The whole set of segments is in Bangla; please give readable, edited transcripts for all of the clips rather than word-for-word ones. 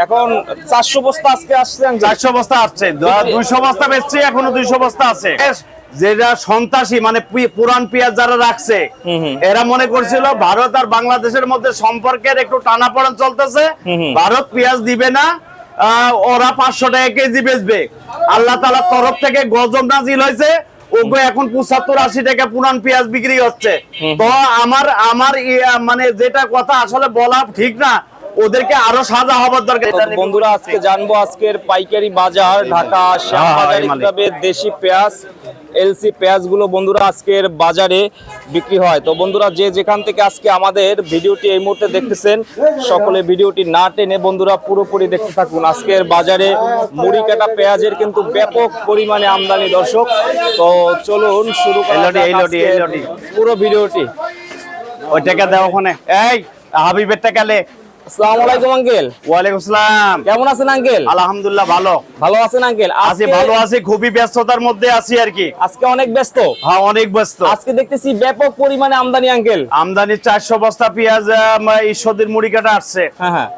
এখন 400 বস্তা আজকে আসছে, 400 বস্তা আসছে, 200 বস্তা বেচছি, এখনো 200 বস্তা আছে। যেটা সন্ত্রাসী মানে পুরান পেঁয়াজ যারা রাখছে, এরা মনে করছিল ভারত আর বাংলাদেশের মধ্যে সম্পর্কের একটু টানাপোড়েন চলতেছে, ভারত পেঁয়াজ দিবে না, ওরা 500 টাকা কেজি বেচবে। আল্লাহ তাআলার তরফ থেকে গজব নাজিল হয়েছে, ওগো এখন 75-80 টাকা পুরান পেঁয়াজ বিক্রি হচ্ছে। তো আমার মানে যেটা কথা আসলে বলা ঠিক না, ওদেরকে আরো সাজা হবার দরকার। বন্ধুরা আজকে জানবো আজকের পাইকারি বাজার ঢাকা শ্যামবাজার কিভাবে দেশি পেঁয়াজ এলসি পেঁয়াজগুলো বন্ধুরা আজকের বাজারে বিক্রি হয়। তো বন্ধুরা যে যেখান থেকে আজকে আমাদের ভিডিওটি এই মুহূর্তে দেখতেছেন, সকলে ভিডিওটি না টেনে বন্ধুরা পুরোপুরি দেখতে থাকুন। আজকের বাজারে মুড়ি কাটা পেঁয়াজের কিন্তু ব্যাপক পরিমাণে আমদানি দর্শক। তো চলুন শুরু করা যাক পুরো ভিডিওটি। ওই টাকা দাও ওখানে, এই হাবিবের টাকা লে। আসসালামু আলাইকুম আঙ্কেল। ওয়ালাইকুম আসসালাম। কেমন আছেন আঙ্কেল? আলহামদুলিল্লাহ ভালো। ভালো আছেন আঙ্কেল? আছি, ভালো আছি, খুবই ব্যস্ততার মধ্যে আছি আর কি। আজকে অনেক ব্যস্ত? হ্যাঁ অনেক ব্যস্ত। আজকে দেখতেছি ব্যাপক পরিমাণে আমদানি আঙ্কেল। আমদানি 400 বস্তা পেঁয়াজ ঈশ্বরদীর মুড়ি কাটা আসছে। হ্যাঁ হ্যাঁ।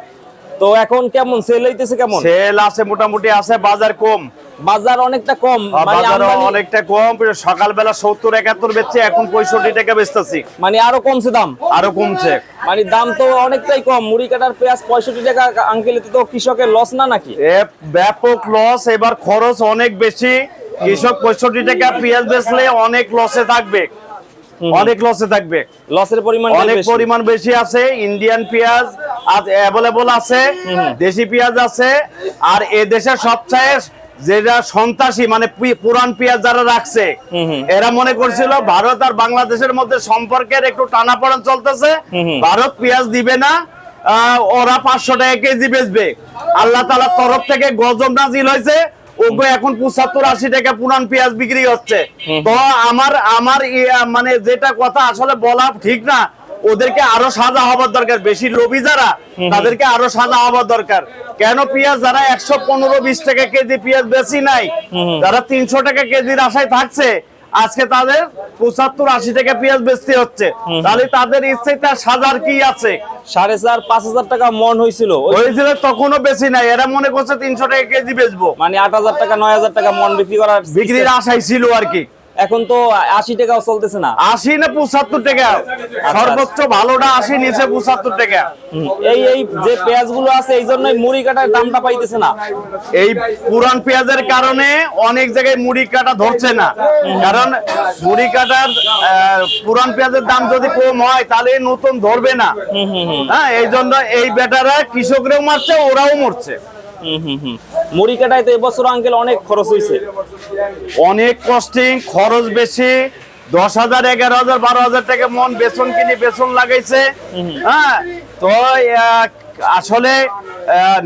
তো এখন কেমন সেল হইতেছে? কেমন সেল আছে? মোটামুটি আছে, বাজার কম। বাজার অনেকটা কম, মানে বাজার অনেকটা কম। সকালবেলা 70-71 বেচছে, এখন 65 টাকা বেচতেছি। মানে আরো কমছে দাম? আরো কমছে, মানে দাম তো অনেকটাই কম। মুড়ি কাটার পেঁয়াজ 65 টাকা আঙ্কেল, তো কৃষকের লস না নাকি? ব্যাপক লস। এবার খরচ অনেক বেশি। কৃষক 65 টাকা পেঁয়াজ বেচলে অনেক লসে থাকবে, অনেক লসে থাকবে। লসের পরিমাণ অনেক পরিমাণ বেশি আছে। ইন্ডিয়ান পেঁয়াজ অ্যাভেলেবল আছে, দেশি পেঁয়াজ আছে। আর এ দেশের সবচেয়ে যেটা সন্ত্রাসী মানে পুরান পেঁয়াজ যারা রাখছে, এরা মনে করছিল ভারত আর বাংলাদেশের মধ্যে সম্পর্কের একটু টানাপোড়েন চলতেছে, ভারত পেঁয়াজ দিবে না, ওরা 500 টাকা কেজি বেচবে। আল্লাহ তাআলার তরফ থেকে গজব নাজিল হয়েছে, ওগো এখন 75-80 টাকা পুরান পেঁয়াজ বিক্রি হচ্ছে। তো আমার মানে যেটা কথা আসলে বলা ঠিক না, ওদেরকে আরো সাজা হবার দরকার। বেশি লোভী যারা, তাদেরকে আরো সাজা হবার দরকার। কেন পেঁয়াজ যারা 115-20 টাকা কেজি পেঁয়াজ বেশি নাই, যারা 300 টাকা কেজির আশায় থাকছে, আজকে তাদের 75-80 টাকা পেঁয়াজ বেচতে হচ্ছে। তাহলে তাদের ইচ্ছে তার সাজার কি আছে? 4,500-5,000 টাকা মন হয়েছিল, তখনও বেশি নাই। এরা মনে করছে 300 টাকা কেজি বেচবো, মানে 8,000 টাকা 9,000 টাকা মন বিক্রির আশায় ছিল আর কি। এখন তো 80 টাকাও চলতেছে না। 80 না 75 টাকা, সর্বোচ্চ ভালোটা 80, নিচে 75 টাকা। এই যে পেঁয়াজ গুলো আছে, এই জন্যই মুড়ি কাটার দামটা পাইতেছে না। এই পুরান পেঁয়াজের কারণে অনেক জায়গায় মুড়ি কাটা ধরছে না। কারণ মুড়ি কাটার পুরান পেঁয়াজের দাম যদি কম হয়, তাহলে নতুন ধরবে না। হ্যাঁ, এই জন্য এই বেটারা কৃষকরাও মারছে, ওরাও মরছে। মুড়ি কাটায় তো এবছর আঙ্কেল অনেক খরচ হয়েছে, অনেক কস্টিং, খরচ বেশি। 10,000, 11,000, 12,000 টাকা মন বেসন কিনে বেসন লাগাইছে। হ্যাঁ, তো আসলে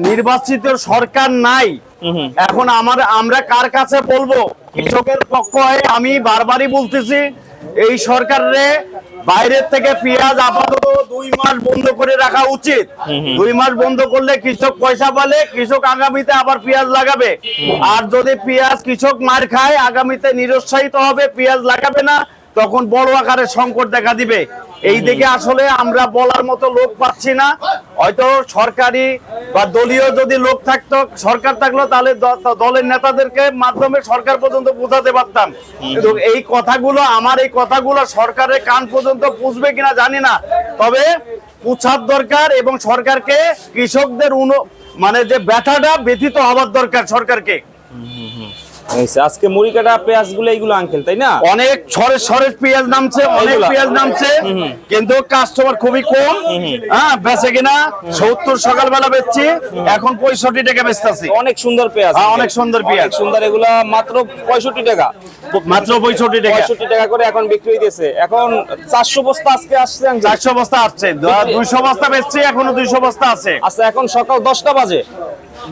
নির্বাচিত সরকার নাই। এখন আমরা কার কাছে বলবো? কৃষকের পক্ষ হয়ে আমি বারবারই বলতেছি, এই সরকারে বাইরের থেকে পেঁয়াজ আপাতত 2 মাস বন্ধ করে রাখা উচিত। 2 মাস বন্ধ করলে কৃষক পয়সা পালে, কৃষক আগামীতে আবার পেঁয়াজ লাগাবে। আর যদি পেঁয়াজ কৃষক মার খায়, আগামীতে নিরুৎসাহিত হবে, পেঁয়াজ লাগাবে না, তখন বড় আকারে সংকট দেখা দিবে। এই দিকে আসলে আমরা বলার মতো লোক পাচ্ছি না। হয়তো সরকারি বা দলীয় যদি লোক থাকতো, সরকার থাকলো, তাহলে দলের নেতাদেরকে মাধ্যমে সরকার পর্যন্ত বোঝাতে পারতাম। কিন্তু এই কথাগুলো, আমার এই কথাগুলো সরকারের কান পর্যন্ত পৌঁছবে কিনা জানি না, তবে পৌঁছার দরকার। এবং সরকারকে কৃষকদের মানে যে ব্যথাটা ব্যথিত হবার দরকার সরকারকে। আজকে মুড়ি কাটা পেঁয়াজ গুলো এইগুলো আঙ্কেল, তাই না? অনেক সরের পেঁয়াজ নামছে, অনেক পেঁয়াজ নামছে, কিন্তু কাস্টমার খুবই কম। হ্যাঁ, বেচে কিনা 70 সকালবেলা বেচছি, এখন 65 টাকা বেচতেছি। অনেক সুন্দর পেঁয়াজ, অনেক সুন্দর পেঁয়াজ, সুন্দর। এগুলা মাত্র 65 টাকা, মাত্র 65 টাকা করে এখন বিক্রি হইতেছে। এখন 400 বস্তা আজকে আসছে, 400 বস্তা আসছে, 200 বস্তা বেচছি, এখনো 200 বস্তা আছে। আচ্ছা, এখন সকাল 10টা বাজে,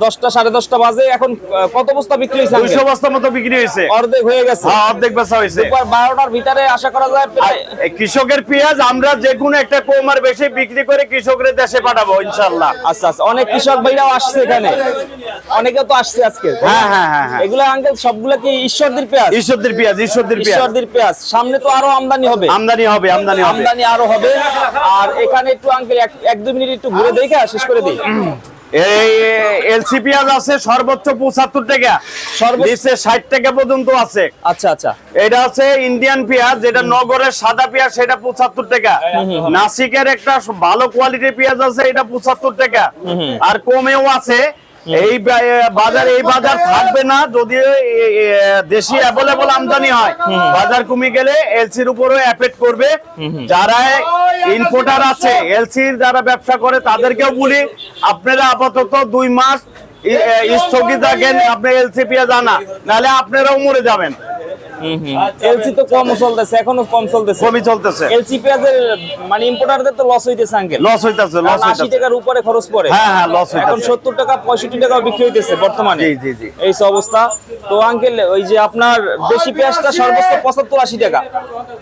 10টা 10:30 বাজে, এখন কত বস্তা বিক্রি হয়েছে? 200 বস্তা মতো বিক্রি হয়েছে, অর্ধেক হয়ে গেছে। হ্যাঁ, অর্ধেক বেচা হয়েছে। 12টার ভিতরে আশা করা যায় কৃষকের পেঁয়াজ আমরা যে কোনো একটা কম আর বেশি বিক্রি করে কৃষকদের দেশে পাঠাবো ইনশাআল্লাহ। আচ্ছা আচ্ছা, অনেক কৃষক ভাইরাও আসছে এখানে, অনেকে তো আসছে আজকে। হ্যাঁ হ্যাঁ হ্যাঁ, এগুলা আঙ্কেল সবগুলা কি ঈশ্বরদীর পেঁয়াজ? ঈশ্বরদীর পেঁয়াজ, ঈশ্বরদীর পেঁয়াজ। সামনে তো আরো আমদানি হবে, আমদানি আরো হবে। আর এখানে একটু আঙ্কেল 1-2 মিনিট একটু ঘুরে দেখে শেষ করে দিই। এই এলসি পেঁয়াজ আছে সর্বোচ্চ 75 টাকা, সর্বোচ্চ 60 টাকা পর্যন্ত আছে। আচ্ছা আচ্ছা, এটা আছে ইন্ডিয়ান পেঁয়াজ, যেটা নগরের সাদা পেঁয়াজ, সেটা 75 টাকা। নাসিকের একটা ভালো কোয়ালিটির পেঁয়াজ আছে, এটা 75 টাকা। আর কমেও আছে। এই বাজার থাকবে না যদি দেশি অ্যাভেলেবল আমদানি হয়। বাজার কমে গেলে এলসির উপরও এফেক্ট করবে। যারা ইম্পোর্টার আছে, এলসির যারা ব্যবসা করে, তাদেরকেও বলি আপনারা আপাতত 2 মাস স্থগিত রাখেন, আপনি এলসি পেঁয়াজ আনা, নাহলে আপনারাও মরে যাবেন। এলসি তো কম চলতেছে, এখনো কম চলতেছে, কমই চলতেছে। এলসি পেঁয়াজের মানে ইম্পোর্টারদের তো লস হইতেছে আঙ্কেল, লস হইতাছে, লস 80 হইতাছে। টাকার উপরে খরচ পড়ে। হ্যাঁ, লস হইতাছে। এখন 70 টাকা 65 টাকা বিক্রি হইতেছে বর্তমানে। জি জি জি, এই সব অবস্থা। তো আঙ্কেল, ওই যে আপনার দেশি পেঁয়াজটা সর্বোচ্চ 75-80 টাকা,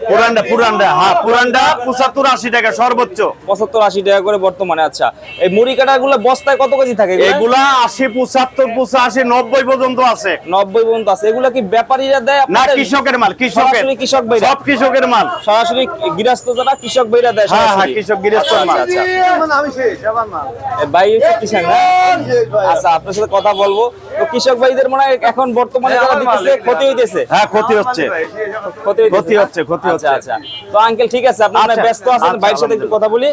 পুরানটা হ্যাঁ, পুরানটা 75-80 টাকা সর্বোচ্চ, 75-80 টাকা করে বর্তমানে। আচ্ছা, এই মুড়ি কাটাগুলো বস্তায় কত কেজি থাকে? এগুলা 80, 75, 85, 90 পর্যন্ত আছে। 90 পর্যন্ত আছে। এগুলা কি ব্যাপারীরা দেয় না, আপনাদের? কৃষকের মাল, সরাসরি কৃষক ভাইরা, সব কৃষকের মাল, সরাসরি গৃহস্থ যারা কৃষক ভাইরা দেয় হ্যাঁ সরাসরি? কৃষক গৃহস্থের মাল। আচ্ছা, ভাই হচ্ছে কৃষক না? আচ্ছা, আপনার সাথে কথা বলবো। তো কৃষক ভাইদের মনে হয় এখন বর্তমানে যারা দিতেছে ক্ষতি হইতেছে। হ্যাঁ, ক্ষতি হচ্ছে, ক্ষতি হচ্ছে। আচ্ছা আচ্ছা। তো আঙ্কেল ঠিক আছে, আপনি মনে হয় ব্যস্ত আছেন, ভাইয়ের সাথে একটু কথা বলি।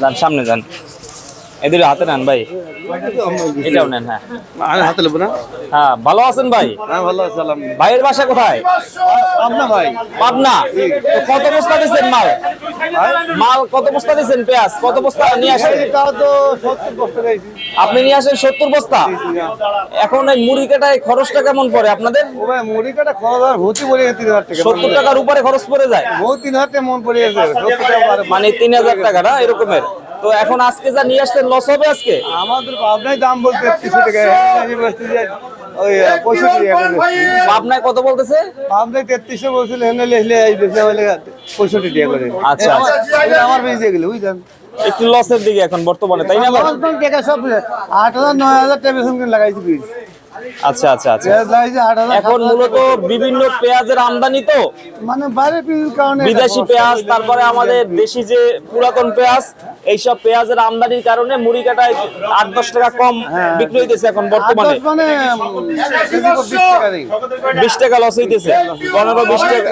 যান সামনে যান, এদের হাতে নেন ভাই, এটাও নেন। হ্যাঁ আমি হাতে নেব না। হ্যাঁ, ভালো আছেন ভাই? হ্যাঁ, ভালো আছি। ভাইয়ের বাসা কোথায়? আপনার ভাই পাবনা। তো কত বস্তা দিচ্ছেন মাল? মাল কত বস্তা দিচ্ছেন? পেঁয়াজ কত বস্তা নিয়ে আসেন? আপনি নিয়ে আসেন 70 বস্তা। এখন এই মুড়ি কাটায় খরচটা কেমন পড়ে আপনাদের? 70 টাকার উপরে খরচ পড়ে যায়, মানে 3000 টাকা না এরকমের। তো এখন আজকে যা নিয়ে আসছেন লস হবে আজকে? আমাদের পাবনায় দাম বলতে 30 টাকা, ওই 65 টাকা। পাবনায় কত বলতেছে? পাবনায় 3300 বলছিল, হেনে লেখলে এই বেশি হলে 65 টাকা করে। আচ্ছা, আমার বেশি গেল বুঝছেন, একটু লসের দিকে এখন বর্তমানে, তাই না? টাকা সব 8000 9000 টাকা বেতন লাগাইছি বীজ। আচ্ছা আচ্ছা আচ্ছা। এখন মূলত বিভিন্ন পেঁয়াজের আমদানি, তো মানে বাইরে কারণে বিদেশি পেঁয়াজ, তারপরে আমাদের দেশি যে পুরাতন পেঁয়াজ, এইসব পেঁয়াজের আমদানির কারণে মুড়ি কাটায় 8-10 টাকা কম বিক্রি হইতেছে এখন বর্তমানে। মানে 20 টাকা লস হইতেছে, 15-20 টাকা।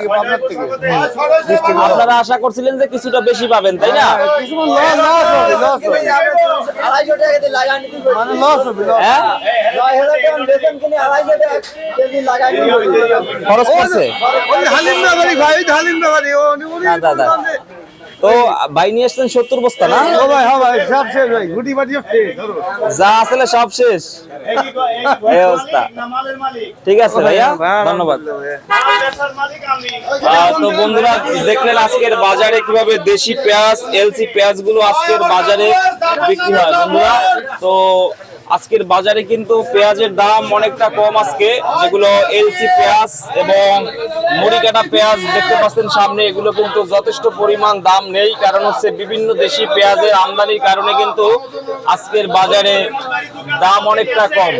আপনারা আশা করছিলেন যে কিছুটা বেশি পাবেন, তাই না? হ্যাঁ, খরচ করছে। না দাদা, তো ভাই নিয়ে আসছেন 70 বস্তা না? যা আসলে সব শেষ, এই অবস্থা। ঠিক আছে ভাইয়া, ধন্যবাদ। তো বন্ধুরা, দেখলেন আজকের বাজারে কিভাবে দেশি পেঁয়াজ, এলসি পেঁয়াজ গুলো আজকের বাজারে বিক্রি হয় বন্ধুরা। তো আজকের বাজারে কিন্তু পেঁয়াজের দাম অনেকটা কম আজকে, যেগুলো এলসি পেঁয়াজ এবং মুড়ি কাটা পেঁয়াজ দেখতে পাচ্ছেন সামনে, এগুলো কিন্তু যথেষ্ট পরিমাণ দাম নেই। কারণ হচ্ছে বিভিন্ন দেশি পেঁয়াজের আমদানির কারণে কিন্তু আজকের বাজারে দাম অনেকটা কম।